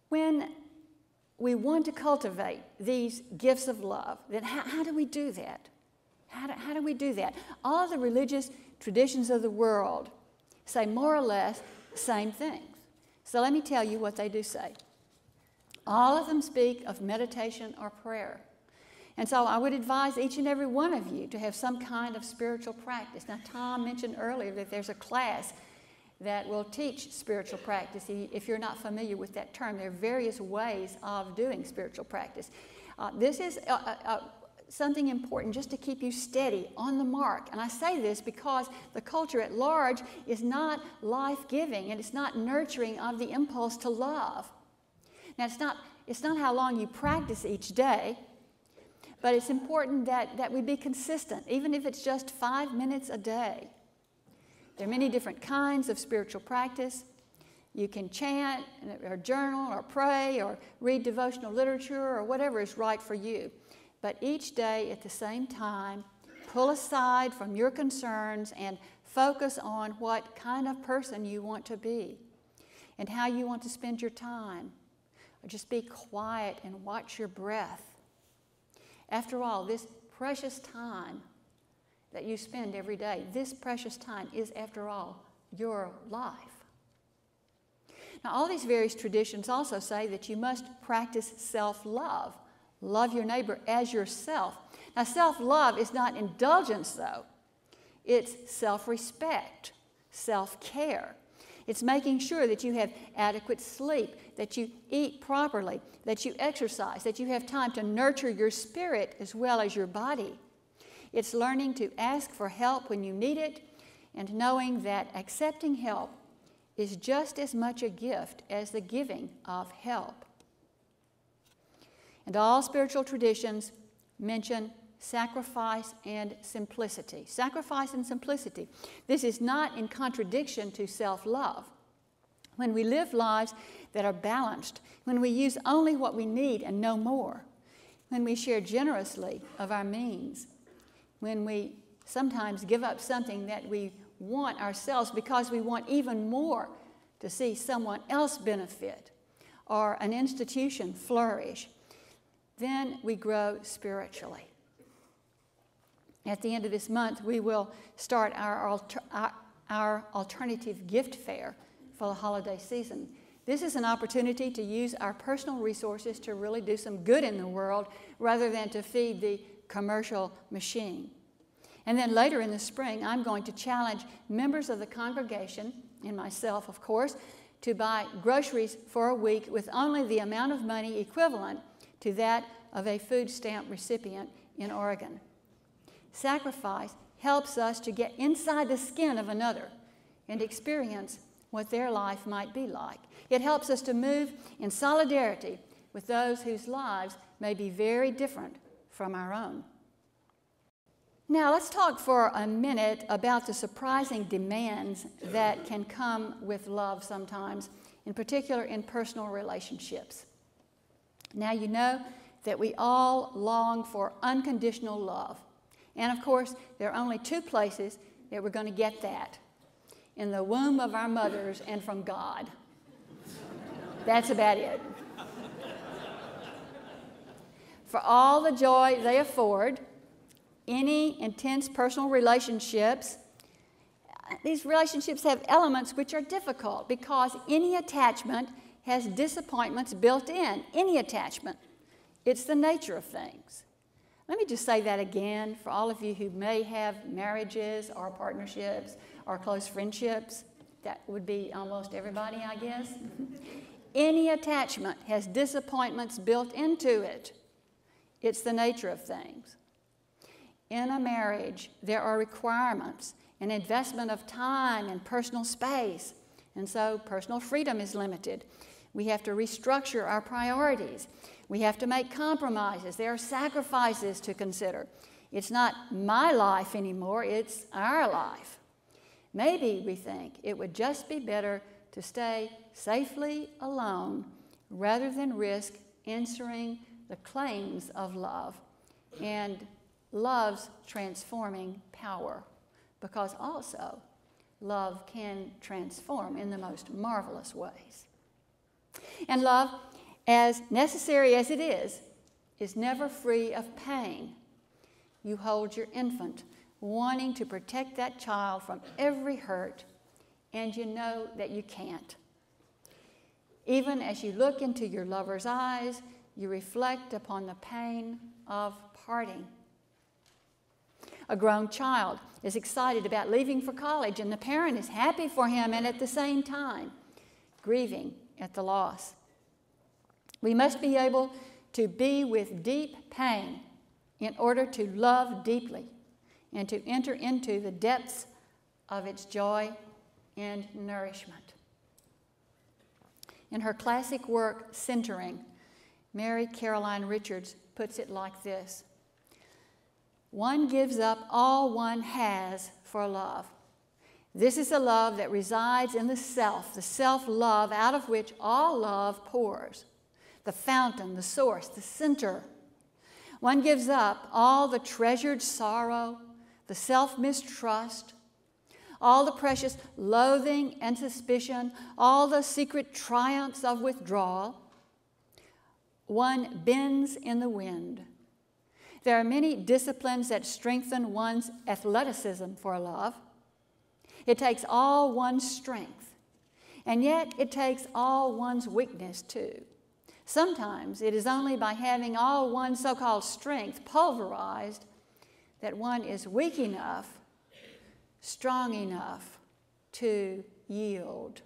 When we want to cultivate these gifts of love, then how do we do that? How do we do that? All of the religious traditions of the world say more or less the same things. So let me tell you what they do say. All of them speak of meditation or prayer. And so I would advise each and every one of you to have some kind of spiritual practice. Now, Tom mentioned earlier that there's a class that will teach spiritual practice. If you're not familiar with that term, there are various ways of doing spiritual practice. This is something important just to keep you steady on the mark. And I say this because the culture at large is not life-giving and it's not nurturing of the impulse to love. Now, it's not how long you practice each day, but it's important that we be consistent, even if it's just 5 minutes a day. There are many different kinds of spiritual practice. You can chant or journal or pray or read devotional literature or whatever is right for you. But each day at the same time, pull aside from your concerns and focus on what kind of person you want to be and how you want to spend your time. Or just be quiet and watch your breath. After all, this precious time that you spend every day, this precious time is, after all, your life. Now, all these various traditions also say that you must practice self-love. Love your neighbor as yourself. Now, self-love is not indulgence, though. It's self-respect, self-care. It's making sure that you have adequate sleep, that you eat properly, that you exercise, that you have time to nurture your spirit as well as your body. It's learning to ask for help when you need it and knowing that accepting help is just as much a gift as the giving of help. And all spiritual traditions mention sacrifice and simplicity. Sacrifice and simplicity. This is not in contradiction to self-love. When we live lives that are balanced, when we use only what we need and no more, when we share generously of our means, when we sometimes give up something that we want ourselves because we want even more to see someone else benefit or an institution flourish, then we grow spiritually. At the end of this month, we will start our alternative gift fair for the holiday season. This is an opportunity to use our personal resources to really do some good in the world rather than to feed the commercial machine. And then later in the spring, I'm going to challenge members of the congregation, and myself, of course, to buy groceries for a week with only the amount of money equivalent to that of a food stamp recipient in Oregon. Sacrifice helps us to get inside the skin of another and experience what their life might be like. It helps us to move in solidarity with those whose lives may be very different from our own. Now, let's talk for a minute about the surprising demands that can come with love sometimes, in particular in personal relationships. Now, you know that we all long for unconditional love. And of course, there are only two places that we're going to get that: in the womb of our mothers and from God. That's about it. For all the joy they afford, any intense personal relationships, these relationships have elements which are difficult because any attachment has disappointments built in. Any attachment. It's the nature of things. Let me just say that again for all of you who may have marriages or partnerships or close friendships. That would be almost everybody, I guess. Any attachment has disappointments built into it. It's the nature of things. In a marriage, there are requirements, an investment of time and personal space, and so personal freedom is limited. We have to restructure our priorities. We have to make compromises. There are sacrifices to consider. It's not my life anymore, it's our life. Maybe we think it would just be better to stay safely alone rather than risk answering the claims of love and love's transforming power, because also love can transform in the most marvelous ways. And love as necessary as it is never free of pain. You hold your infant, wanting to protect that child from every hurt, and you know that you can't. Even as you look into your lover's eyes, you reflect upon the pain of parting. A grown child is excited about leaving for college, and the parent is happy for him and at the same time grieving at the loss. We must be able to be with deep pain in order to love deeply and to enter into the depths of its joy and nourishment. In her classic work, Centering, Mary Caroline Richards puts it like this: one gives up all one has for love. This is a love that resides in the self-love out of which all love pours, the fountain, the source, the center. One gives up all the treasured sorrow, the self-mistrust, all the precious loathing and suspicion, all the secret triumphs of withdrawal. One bends in the wind. There are many disciplines that strengthen one's athleticism for love. It takes all one's strength, and yet it takes all one's weakness too. Sometimes it is only by having all one's so-called strength pulverized that one is weak enough, strong enough to yield.